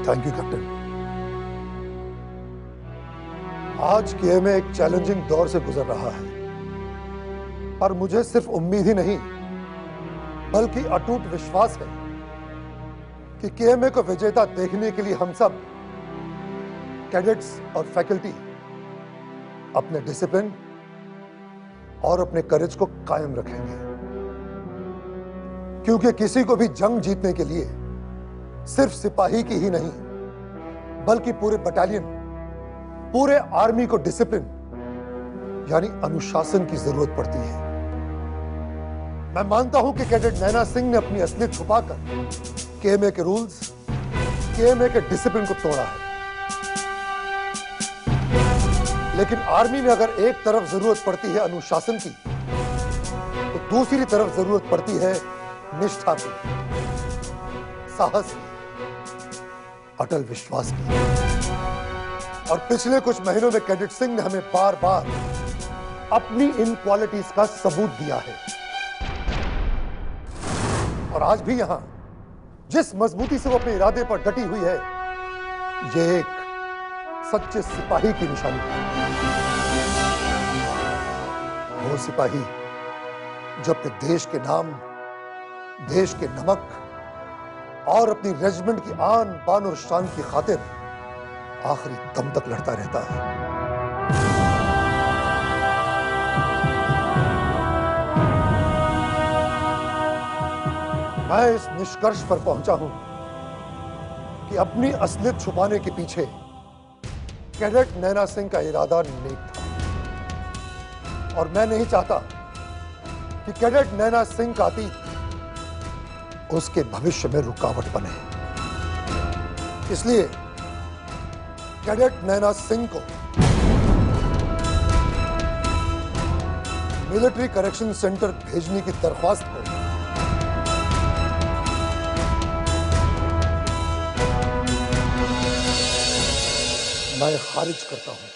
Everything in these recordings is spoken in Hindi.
Thank you captain. आज केएमए एक चैलेंजिंग दौर से गुजर रहा है, पर मुझे सिर्फ उम्मीद ही नहीं बल्कि अटूट विश्वास है कि केएमए को विजेता देखने के लिए हम सब कैडेट्स और फैकल्टी अपने डिसिप्लिन और अपने करेज को कायम रखेंगे, क्योंकि किसी को भी जंग जीतने के लिए सिर्फ सिपाही की ही नहीं बल्कि पूरे बटालियन, पूरे आर्मी को डिसिप्लिन यानी अनुशासन की जरूरत पड़ती है। मैं मानता हूं कि कैडेट नैना सिंह ने अपनी असलियत छुपाकर केएमए के रूल्स, केएमए के डिसिप्लिन को तोड़ा है। लेकिन आर्मी में अगर एक तरफ जरूरत पड़ती है अनुशासन की, तो दूसरी तरफ जरूरत पड़ती है निष्ठा की, साहस की, अटल विश्वास की। और पिछले कुछ महीनों में कैडेट सिंह ने हमें बार बार अपनी इन क्वालिटीज का सबूत दिया है। और आज भी यहां जिस मजबूती से वो अपने इरादे पर डटी हुई है, ये एक सच्चे सिपाही की निशानी है। वो सिपाही जो अपने देश के नाम, देश के नमक और अपनी रेजिमेंट की आन बान और शान की खातिर आखिरी दम तक लड़ता रहता है। मैं इस निष्कर्ष पर पहुंचा हूं कि अपनी असलियत छुपाने के पीछे कैडेट नैना सिंह का इरादा नेक था, और मैं नहीं चाहता कि कैडेट नैना सिंह का अतीत उसके भविष्य में रुकावट बने। इसलिए कैडेट नैना सिंह को मिलिट्री करेक्शन सेंटर भेजने की दरख्वास्त को मैं खारिज करता हूं।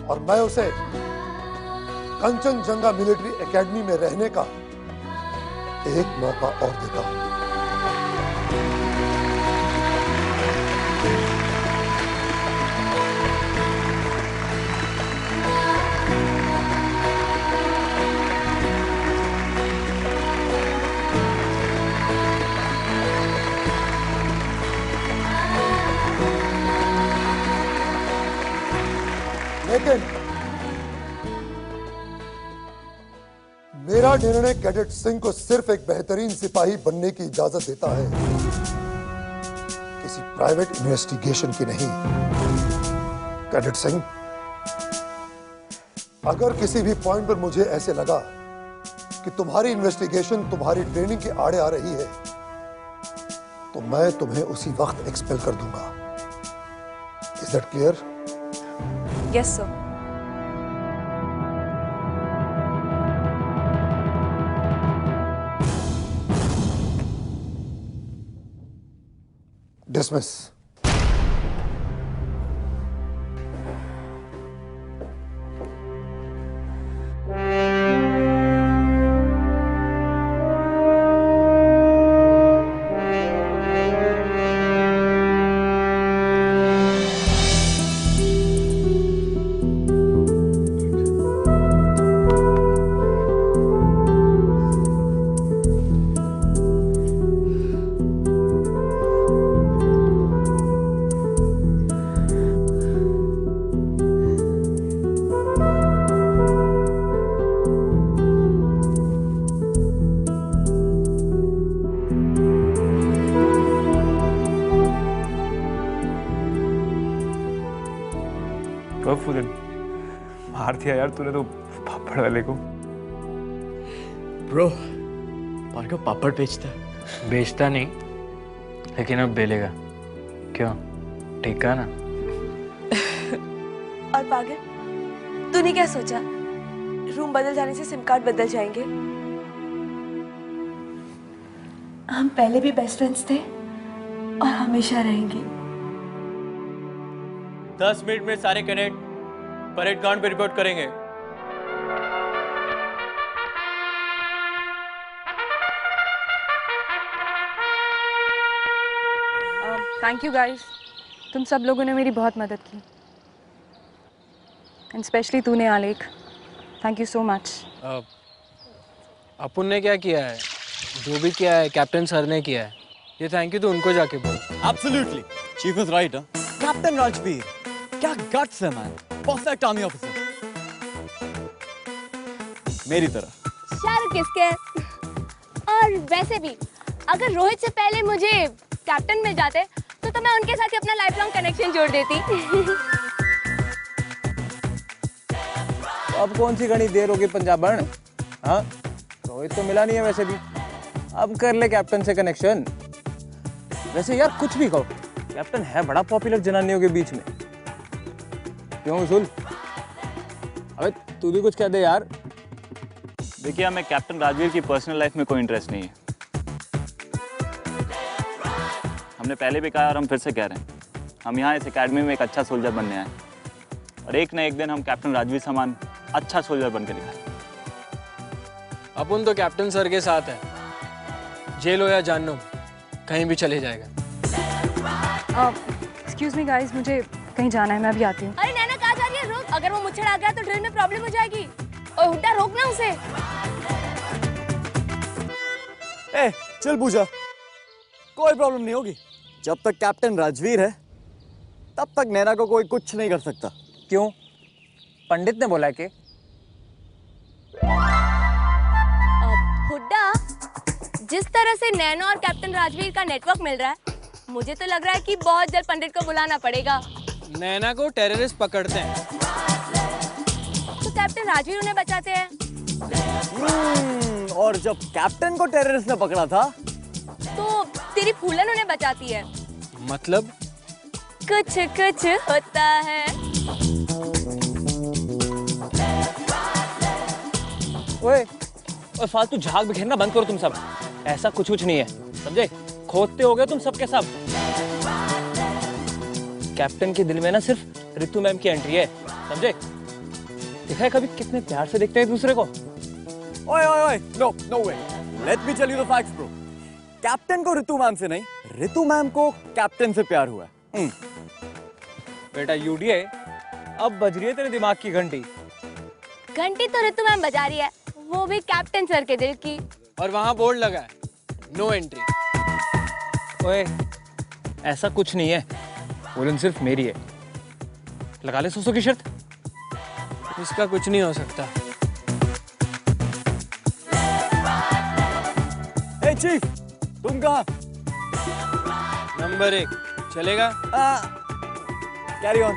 और मैं उसे कंचनजंगा मिलिट्री एकेडमी में रहने का एक मौका और देता हूं। लेकिन मेरा निर्णय कैडेट सिंह को सिर्फ एक बेहतरीन सिपाही बनने की इजाजत देता है, किसी प्राइवेट इन्वेस्टिगेशन की नहीं। कैडेट सिंह, अगर किसी भी पॉइंट पर मुझे ऐसे लगा कि तुम्हारी इन्वेस्टिगेशन तुम्हारी ट्रेनिंग के आड़े आ रही है, तो मैं तुम्हें उसी वक्त एक्सपेल कर दूंगा। Is that clear? Yes, sir. Dismiss. फूलन मार दिया यार तूने तो पापड़ वाले को। ब्रो, भार्गव पापड़ बेचता नहीं, लेकिन अब बेलेगा। क्यों, ठीक है ना? और पागल, तूने क्या सोचा रूम बदल जाने से सिम कार्ड बदल जाएंगे? हम पहले भी बेस्ट फ्रेंड्स थे और हमेशा रहेंगे। 10 मिनट में सारे कैडेट परेड ग्राउंड पे रिपोर्ट करेंगे। थैंक यू गाइस, तुम सब लोगों ने मेरी बहुत मदद की, एंड स्पेशली तूने आलेख, थैंक यू सो मच। अपुन ने क्या किया है, जो भी किया है कैप्टन सर ने किया है, ये थैंक यू तो उनको जाके बोल। Absolutely. Chief is right, huh? Captain Rajveer. क्या guts है man. Perfect army officer. मेरी तरह. शाहरुख किसके? और वैसे भी अगर रोहित से पहले मुझे कैप्टन मिल जाते तो मैं उनके साथ ही अपना लाइफ लॉन्ग कनेक्शन जोड़ देती। अब कौन सी घनी देर होगी पंजाब बन? हाँ? रोहित तो मिला नहीं है वैसे भी. अब कर ले कैप्टन से कनेक्शन. वैसे यार कुछ भी कहो, कैप्टन है बड़ा पॉपुलर जनानियों के बीच में. क्यों उसूल? अबे तू भी कुछ कह दे यार. देखिए, हमें कैप्टन राजवीर की पर्सनल लाइफ में कोई इंटरेस्ट नहीं है। हमने पहले भी कहा और हम फिर से कह रहे हैं, हम यहाँ इस एकेडमी में एक अच्छा सोल्जर बनने आए और एक न एक दिन हम कैप्टन राजवीर समान अच्छा सोल्जर बन के दिखाएं। अपुन तो कैप्टन सर के साथ है, जेल हो या जाननो कहीं भी चले जाएगा। एक्सक्यूज मी गाइस, मुझे कहीं जाना है, मैं अभी आती हूँ। अरे नैना कहाँ जा रही है? रुक, अगर वो मुझे आ गया तो ड्रिल में प्रॉब्लम हो जाएगी। और हुड्डा रोकना उसे। ए, चल पूजा. कोई प्रॉब्लम नहीं होगी. जब तक कैप्टन राजवीर है, तब तक नैना को कोई कुछ नहीं कर सकता. क्यों? पंडित ने बोला कि हुड्डा, जिस तरह से नैना और कैप्टन राजवीर का नेटवर्क मिल रहा है, मुझे तो लग रहा है कि बहुत जल्द पंडित को बुलाना पड़ेगा। नैना को टेररिस्ट पकड़ते हैं तो कैप्टन राजवीर उन्हें बचाते हैं। और जब कैप्टन को टेररिस्ट ने पकड़ा था, तो तेरी फूलन उन्हें बचाती है। मतलब कुछ कुछ होता है। ओए फालतू झाग बिखेरना बंद करो तुम सब. ऐसा कुछ नहीं है, समझे? खोदते हो गए तुम सब के सब. कैप्टन के दिल में ना सिर्फ ऋतु मैम की एंट्री है, समझे? देखा है कभी कितने प्यार से देखते हैं दूसरे को? ओए ओए ओए, no way. Let me tell you the facts bro. Captain को ऋतु मैम से नहीं, ऋतु मैम को कैप्टन से प्यार हुआ है. बेटा यूडीए, अब बज रही है तेरे दिमाग की घंटी. घंटी तो ऋतु मैम बजा रही है, वो भी कैप्टन सर के दिल की। और वहां बोर्ड लगा है, नो एंट्री। ओए, ऐसा कुछ नहीं है, वुलन सिर्फ मेरी है. लगा ले 100 की शर्त. इसका कुछ नहीं हो सकता। ए चीफ, तुम कहाँ? नंबर 1 चलेगा? Carry on.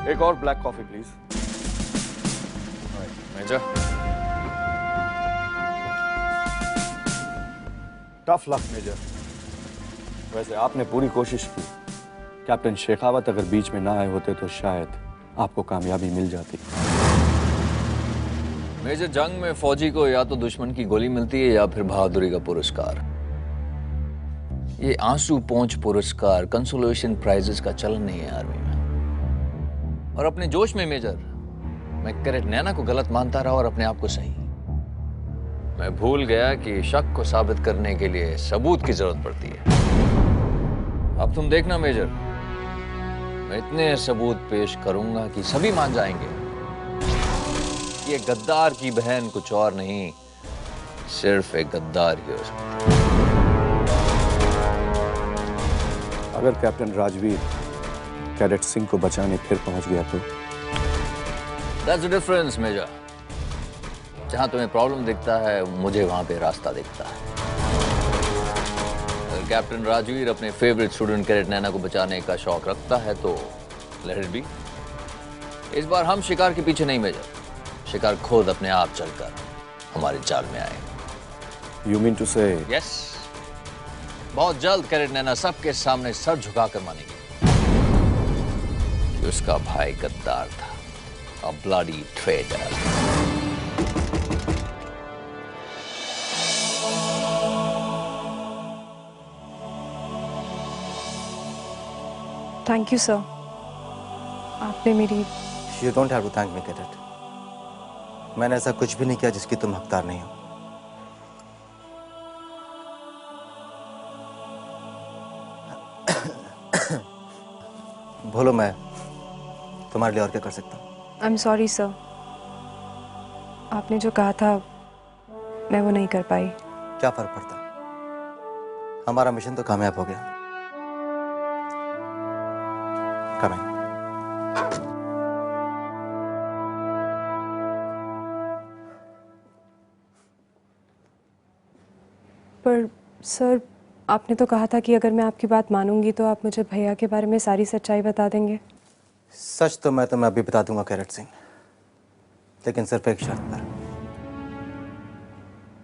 एक और black coffee please. Major, tough luck major. वैसे आपने पूरी कोशिश की। कैप्टन शेखावत अगर बीच में ना आए होते तो शायद आपको कामयाबी मिल जाती। मेजर, जंग में फौजी को या तो दुश्मन की गोली मिलती है या फिर बहादुरी का पुरस्कार। ये आंसू पोंछ पुरस्कार, कंसोलेशन प्राइजेस का चलन नहीं है आर्मी में। और अपने जोश में मेजर, मैं कैडेट नैना को गलत मानता रहा और अपने आप को सही। मैं भूल गया कि शक को साबित करने के लिए सबूत की जरूरत पड़ती है। अब तुम देखना मेजर, मैं इतने सबूत पेश करूंगा कि सभी मान जाएंगे ये गद्दार की बहन कुछ और नहीं, सिर्फ एक गद्दार ही हो सकती है। अगर कैप्टन राजवीर कैडेट सिंह को बचाने फिर पहुंच गया तो? That's the difference, major. जहां तुम्हें प्रॉब्लम दिखता है, मुझे वहां पे रास्ता दिखता है। अगर कैप्टन राजवीर अपने फेवरेट स्टूडेंट कैडेट नैना को बचाने का शौक रखता है तो लेट इट बी। इस बार हम शिकार के पीछे नहीं मेजर, शिकार खुद अपने आप चलकर हमारी चाल में आए। You mean to say? Yes, बहुत जल्द कैरेट नैना सबके सामने सर झुकाकर मानेगी कि उसका भाई गद्दार था, a bloody traitor. Thank you sir, आपने मेरी You don't have to thank me, cadet. मैंने ऐसा कुछ भी नहीं किया जिसकी तुम हकदार नहीं हो। बोलो, मैं तुम्हारे लिए और क्या कर सकता हूँ? आई एम सॉरी सर, आपने जो कहा था मैं वो नहीं कर पाई। क्या फर्क पड़ता? हमारा मिशन तो कामयाब हो गया। Come in. पर सर, आपने तो कहा था कि अगर मैं आपकी बात मानूंगी तो आप मुझे भैया के बारे में सारी सच्चाई बता देंगे। सच तो मैं तुम्हें अभी बता दूंगा कैरेट सिंह, लेकिन सिर्फ एक शर्त पर।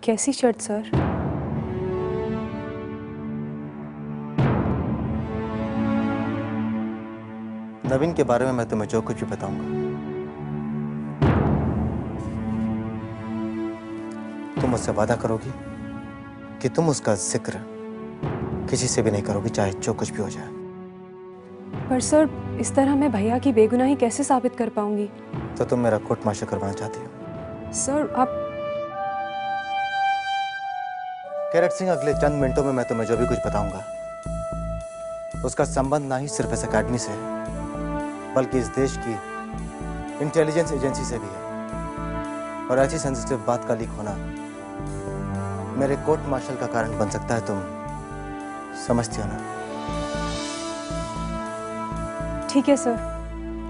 कैसी शर्त सर? नवीन के बारे में मैं तुम्हें जो कुछ भी बताऊंगा, तुम मुझसे वादा करोगी कि तुम उसका जिक्र किसी से भी नहीं करोगी, चाहे जो कुछ भी हो जाए। पर सर, इस तरह मैं भैया की बेगुनाही कैसे साबित कर पाऊंगी? तो तुम मेरा कोर्ट मार्शल करवाना चाहती हो? सर आप कैरेट सिंह, अगले चंद मिनटों में मैं तुम्हें जो भी कुछ बताऊंगा उसका संबंध ना ही सिर्फ इस अकेडमी से है, बल्कि इस देश की इंटेलिजेंस एजेंसी से भी है। और ऐसी सेंसिटिव बात का लीक होना मेरे कोर्ट मार्शल का कारण बन सकता है, तुम समझती हो ना? ठीक है सर,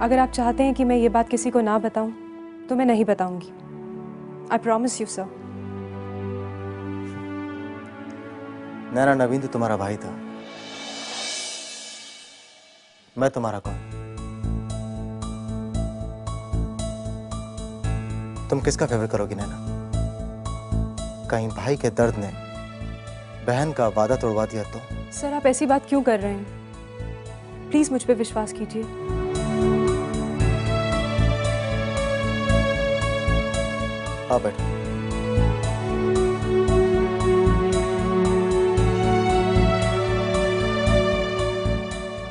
अगर आप चाहते हैं कि मैं ये बात किसी को ना बताऊं तो मैं नहीं बताऊंगी। I promise you sir. Naina, Naveen तो तुम्हारा भाई था, मैं तुम्हारा कौन? तुम किसका फेवर करोगी नैना? कहीं भाई के दर्द ने बहन का वादा तोड़वा दिया तो? सर, आप ऐसी बात क्यों कर रहे हैं? प्लीज मुझ पे विश्वास कीजिए। हाँ बैठो।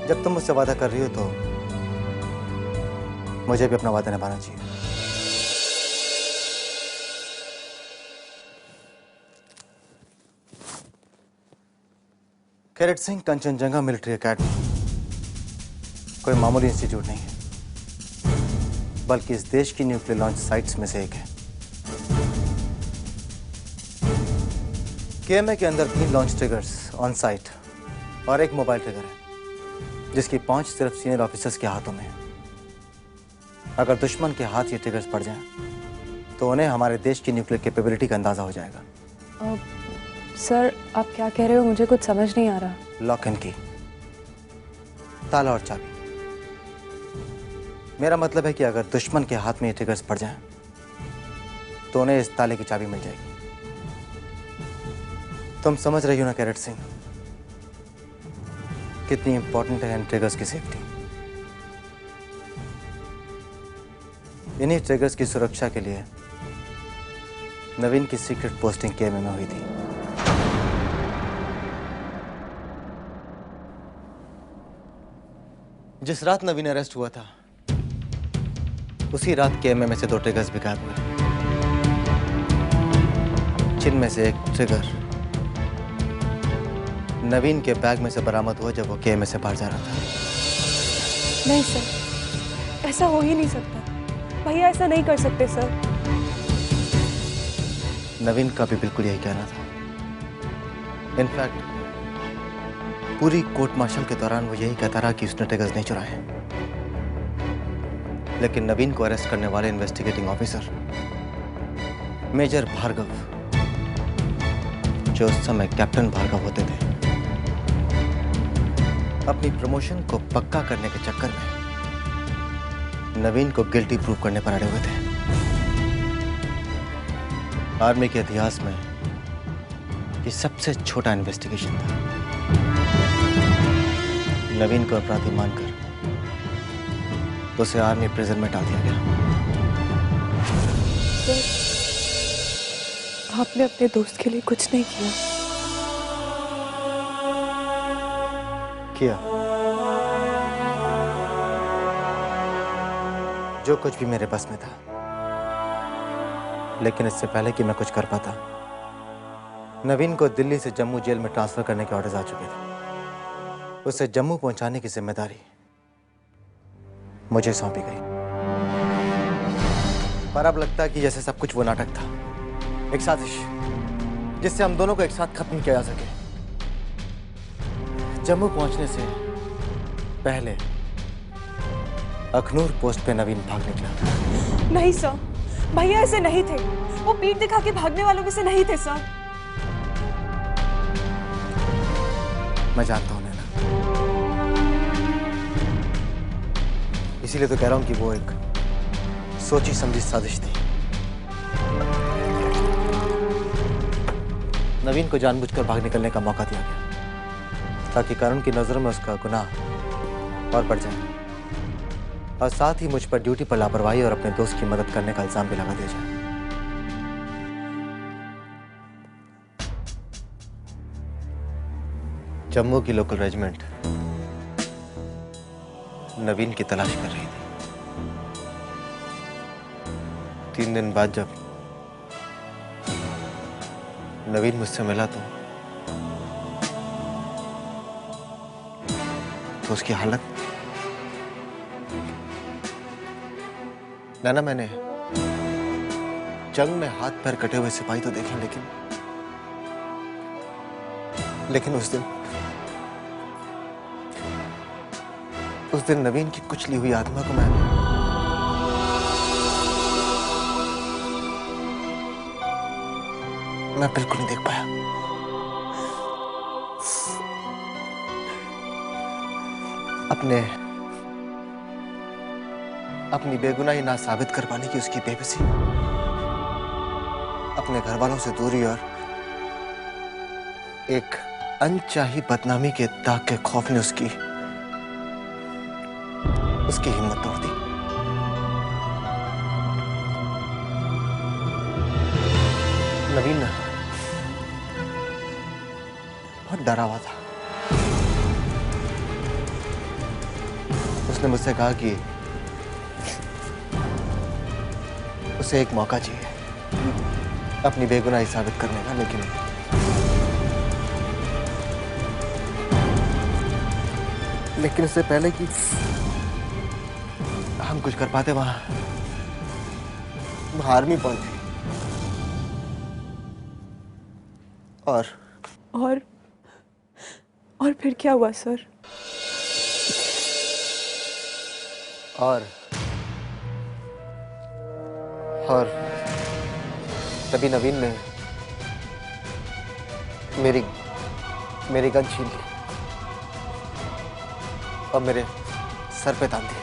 जब तुम मुझसे वादा कर रही हो तो मुझे भी अपना वादा निभाना चाहिए। कैरेट सिंह, कंचनजंगा मिलिट्री एकेडमी कोई मामूली इंस्टीट्यूट नहीं है, बल्कि इस देश की न्यूक्लियर लॉन्च साइट्स में से एक है। केएमए के अंदर 3 लॉन्च ट्रिगर्स ऑन साइट और एक मोबाइल ट्रिगर है, जिसकी पहुंच सिर्फ सीनियर ऑफिसर्स के हाथों में है। अगर दुश्मन के हाथ ये ट्रिगर्स पड़ जाएं, तो उन्हें हमारे देश की न्यूक्लियर कैपेबिलिटी का अंदाजा हो जाएगा। सर, आप क्या कह रहे हो? मुझे कुछ समझ नहीं आ रहा। लॉक एंड की, ताला और चाबी। मेरा मतलब है कि अगर दुश्मन के हाथ में ये ट्रिगर्स पड़ जाएं, तो उन्हें इस ताले की चाबी मिल जाएगी। तुम समझ रही हो ना कैरेट सिंह, कितनी इंपॉर्टेंट है इन ट्रिगर्स की सेफ्टी। इन्हीं ट्रिगर्स की सुरक्षा के लिए नवीन की सीक्रेट पोस्टिंग केएमए में हुई थी। जिस रात नवीन अरेस्ट हुआ था, उसी रात केएमए में से 2 ट्रिगर्स भी गायब हुए, जिनमें से एक ट्रिगर नवीन के बैग में से बरामद हुआ जब वो केएमए से बाहर जा रहा था। नहीं सर, ऐसा हो ही नहीं सकता। भैया ऐसा नहीं कर सकते सर। नवीन का भी बिल्कुल यही कहना था। इनफैक्ट पूरी कोर्ट मार्शल के दौरान वो यही कहता रहा कि उसने ट्रिगर्स नहीं चुराए। लेकिन नवीन को अरेस्ट करने वाले इन्वेस्टिगेटिंग ऑफिसर मेजर भार्गव, जो उस समय कैप्टन भार्गव होते थे, अपनी प्रमोशन को पक्का करने के चक्कर में नवीन को गिल्टी प्रूव करने पर अड़े हुए थे। आर्मी के इतिहास में ये सबसे छोटा इन्वेस्टिगेशन था। नवीन को अपराधी मानकर उसे आर्मी प्रिजन में डाल दिया गया। आपने अपने दोस्त के लिए कुछ नहीं किया। किया। जो कुछ भी मेरे बस में था, लेकिन इससे पहले कि मैं कुछ कर पाता, नवीन को दिल्ली से जम्मू जेल में ट्रांसफर करने के ऑर्डर्स आ चुके थे। उसे जम्मू पहुंचाने की जिम्मेदारी मुझे सौंपी गई। पर अब लगता है कि जैसे सब कुछ वो नाटक था, एक साजिश जिससे हम दोनों को एक साथ खत्म किया जा सके। जम्मू पहुंचने से पहले अखनूर पोस्ट पे नवीन भाग निकला। नहीं सर, भैया ऐसे नहीं थे। वो पीठ दिखा के भागने वालों में से नहीं थे सर। मैं जानता हूं नैना, इसीलिए तो कह रहा हूं कि वो एक सोची समझी साजिश थी। नवीन को जानबूझकर भाग निकलने का मौका दिया गया ताकि कानून की नजरों में उसका गुनाह और बढ़ जाए, और साथ ही मुझ पर ड्यूटी पर लापरवाही और अपने दोस्त की मदद करने का इल्जाम भी लगा दिया जाए। जम्मू की लोकल रेजिमेंट नवीन की तलाश कर रही थी। 3 दिन बाद जब नवीन मुझसे मिला तो उसकी हालत, नैना, मैंने जंग में हाथ पैर कटे हुए सिपाही तो देखे, लेकिन उस दिन नवीन की कुचली हुई आत्मा को मैं बिल्कुल नहीं देख पाया। अपनी बेगुनाही ना साबित कर पाने की उसकी बेबसी, अपने घर वालों से दूरी और एक अनचाही बदनामी के दाग के खौफ ने उसकी हिम्मत तोड़ दी। नवीन बहुत डरा हुआ था। उसने मुझसे कहा कि उसे एक मौका चाहिए अपनी बेगुनाही साबित करने का, लेकिन इससे पहले कि हम कुछ कर पाते वहां आर्मी पहुंच गई। और फिर क्या हुआ सर? और तभी नवीन ने मेरी गन छीन ली और मेरे सर पे तान दी।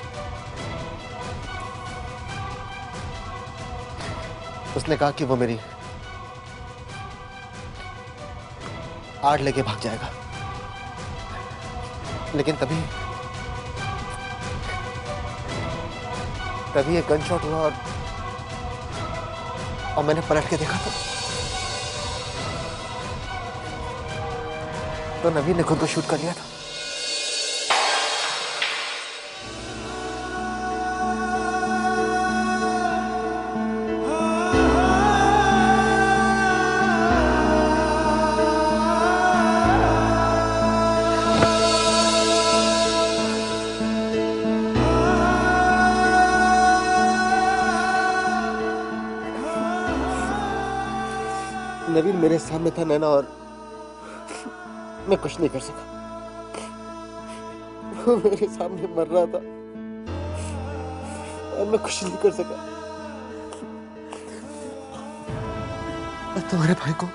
उसने कहा कि वो मेरी आड़ लेके भाग जाएगा, लेकिन तभी एक गन शॉट हुआ और मैंने पलट के देखा तो नवीन ने खुद को शूट कर लिया था। नवीन मेरे सामने था नैना, और मैं कुछ नहीं कर सका। वो मेरे सामने मर रहा था और मैं कुछ नहीं कर सका। मैं तुम्हारे भाई को